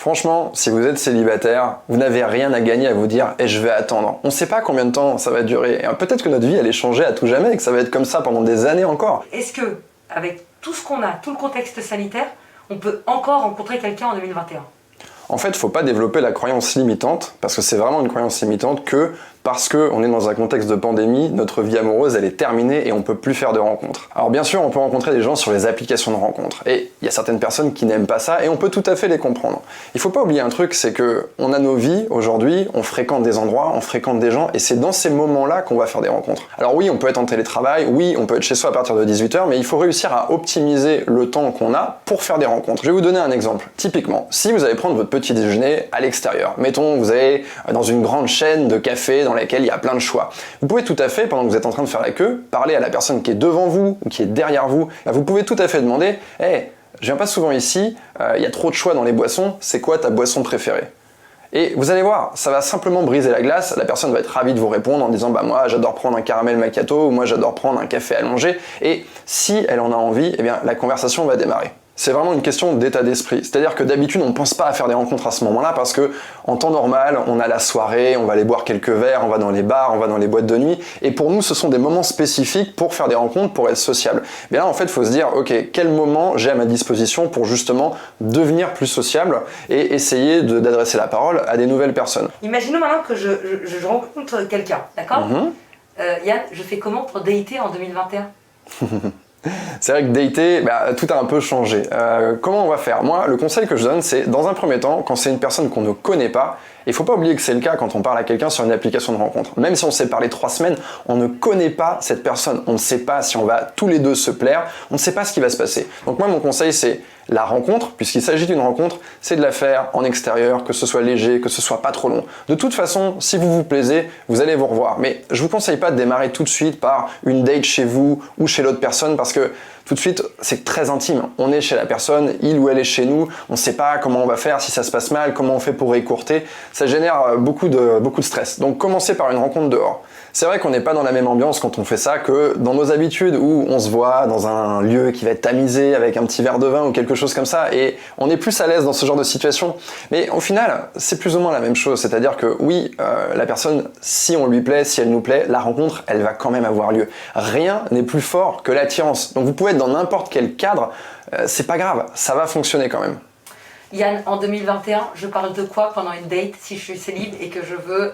Franchement, si vous êtes célibataire, vous n'avez rien à gagner à vous dire « et je vais attendre ». On ne sait pas combien de temps ça va durer. Et peut-être que notre vie elle est changée à tout jamais et que ça va être comme ça pendant des années encore. Est-ce que, avec tout ce qu'on a, tout le contexte sanitaire, on peut encore rencontrer quelqu'un en 2021 ? En fait, il ne faut pas développer la croyance limitante, parce que c'est vraiment une croyance limitante que parce qu'on est dans un contexte de pandémie, notre vie amoureuse elle est terminée et on ne peut plus faire de rencontres. Alors bien sûr, on peut rencontrer des gens sur les applications de rencontres, et il y a certaines personnes qui n'aiment pas ça, et on peut tout à fait les comprendre. Il ne faut pas oublier un truc, c'est que on a nos vies aujourd'hui, on fréquente des endroits, on fréquente des gens, et c'est dans ces moments-là qu'on va faire des rencontres. Alors oui, on peut être en télétravail, oui, on peut être chez soi à partir de 18h, mais il faut réussir à optimiser le temps qu'on a pour faire des rencontres. Je vais vous donner un exemple. Typiquement, si vous allez prendre votre petit déjeuner à l'extérieur, mettons vous allez dans une grande chaîne de cafés dans laquelle il y a plein de choix. Vous pouvez tout à fait, pendant que vous êtes en train de faire la queue, parler à la personne qui est devant vous ou qui est derrière vous. Là, vous pouvez tout à fait demander « Hey, je viens pas souvent ici, il y a trop de choix dans les boissons, c'est quoi ta boisson préférée ?» Et vous allez voir, ça va simplement briser la glace, la personne va être ravie de vous répondre en disant « Bah moi j'adore prendre un caramel macchiato » ou « Moi j'adore prendre un café allongé » et si elle en a envie, eh bien la conversation va démarrer. C'est vraiment une question d'état d'esprit. C'est-à-dire que d'habitude, on ne pense pas à faire des rencontres à ce moment-là parce que, en temps normal, on a la soirée, on va aller boire quelques verres, on va dans les bars, on va dans les boîtes de nuit. Et pour nous, ce sont des moments spécifiques pour faire des rencontres, pour être sociable. Mais là, en fait, il faut se dire, ok, quel moment j'ai à ma disposition pour justement devenir plus sociable et essayer d'adresser la parole à des nouvelles personnes. Imaginons maintenant que je rencontre quelqu'un, d'accord ? Yann, je fais comment pour dater en 2021 ? C'est vrai que dater, tout a un peu changé. Comment on va faire ? Moi, le conseil que je donne, c'est dans un premier temps, quand c'est une personne qu'on ne connaît pas, il ne faut pas oublier que c'est le cas quand on parle à quelqu'un sur une application de rencontre. Même si on s'est parlé 3 semaines, on ne connaît pas cette personne. On ne sait pas si on va tous les deux se plaire, on ne sait pas ce qui va se passer. Donc moi, mon conseil, c'est la rencontre, puisqu'il s'agit d'une rencontre, c'est de la faire en extérieur, que ce soit léger, que ce soit pas trop long. De toute façon, si vous vous plaisez, vous allez vous revoir. Mais je vous conseille pas de démarrer tout de suite par une date chez vous ou chez l'autre personne, parce que tout de suite, c'est très intime. On est chez la personne, il ou elle est chez nous, on ne sait pas comment on va faire, si ça se passe mal, comment on fait pour écourter. Ça génère beaucoup de stress. Donc commencez par une rencontre dehors. C'est vrai qu'on n'est pas dans la même ambiance quand on fait ça que dans nos habitudes où on se voit dans un lieu qui va être tamisé avec un petit verre de vin ou quelque chose comme ça et on est plus à l'aise dans ce genre de situation. Mais au final, c'est plus ou moins la même chose. C'est-à-dire que oui, la personne, si on lui plaît, si elle nous plaît, la rencontre, elle va quand même avoir lieu. Rien n'est plus fort que l'attirance. Donc vous pouvez être dans n'importe quel cadre, c'est pas grave, ça va fonctionner quand même. Yann, en 2021, je parle de quoi pendant une date si je suis célib et que je veux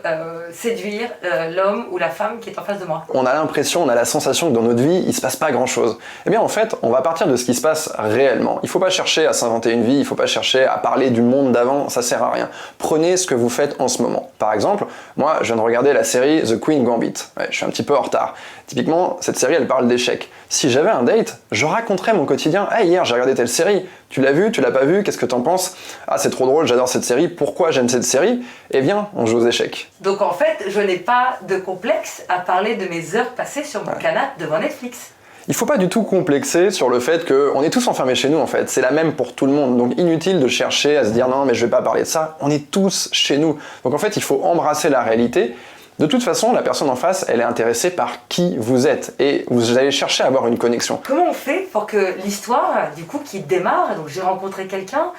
séduire l'homme ou la femme qui est en face de moi ? On a l'impression, on a la sensation que dans notre vie, il se passe pas grand-chose. Eh bien en fait, on va partir de ce qui se passe réellement. Il faut pas chercher à s'inventer une vie, il faut pas chercher à parler du monde d'avant, ça sert à rien. Prenez ce que vous faites en ce moment. Par exemple, moi je viens de regarder la série The Queen's Gambit. Ouais, je suis un petit peu en retard. Typiquement, cette série elle parle d'échecs. Si j'avais un date, je raconterais mon quotidien. Ah hier j'ai regardé telle série, tu l'as vu, tu l'as pas vu, qu'est-ce que t'en penses ? Ah c'est trop drôle, j'adore cette série, pourquoi j'aime cette série ? Eh bien, on joue aux échecs. Donc en fait, je n'ai pas de complexe à parler de mes heures passées sur mon canapé devant Netflix. Il faut pas du tout complexer sur le fait qu'on est tous enfermés chez nous en fait, c'est la même pour tout le monde, donc inutile de chercher à se dire non mais je vais pas parler de ça, on est tous chez nous. Donc en fait il faut embrasser la réalité. De toute façon, la personne en face, elle est intéressée par qui vous êtes et vous allez chercher à avoir une connexion. Comment on fait pour que l'histoire, du coup, qui démarre, donc j'ai rencontré quelqu'un,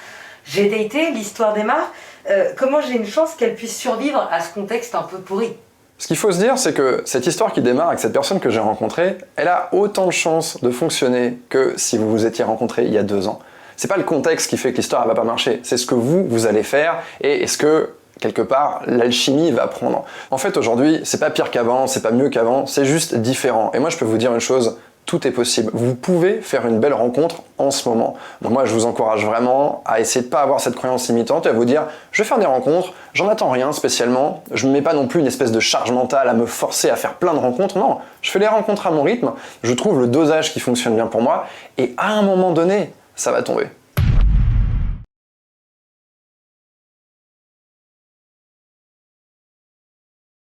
j'ai daté, l'histoire démarre, comment j'ai une chance qu'elle puisse survivre à ce contexte un peu pourri ? Ce qu'il faut se dire, c'est que cette histoire qui démarre avec cette personne que j'ai rencontrée, elle a autant de chances de fonctionner que si vous vous étiez rencontrés il y a 2 ans. C'est pas le contexte qui fait que l'histoire ne va pas marcher, c'est ce que vous allez faire et est-ce que quelque part, l'alchimie va prendre. En fait, aujourd'hui, c'est pas pire qu'avant, c'est pas mieux qu'avant, c'est juste différent. Et moi, je peux vous dire une chose, tout est possible. Vous pouvez faire une belle rencontre en ce moment. Donc moi, je vous encourage vraiment à essayer de pas avoir cette croyance limitante et à vous dire, je vais faire des rencontres, j'en attends rien spécialement, je me mets pas non plus une espèce de charge mentale à me forcer à faire plein de rencontres, non, je fais les rencontres à mon rythme, je trouve le dosage qui fonctionne bien pour moi, et à un moment donné, ça va tomber.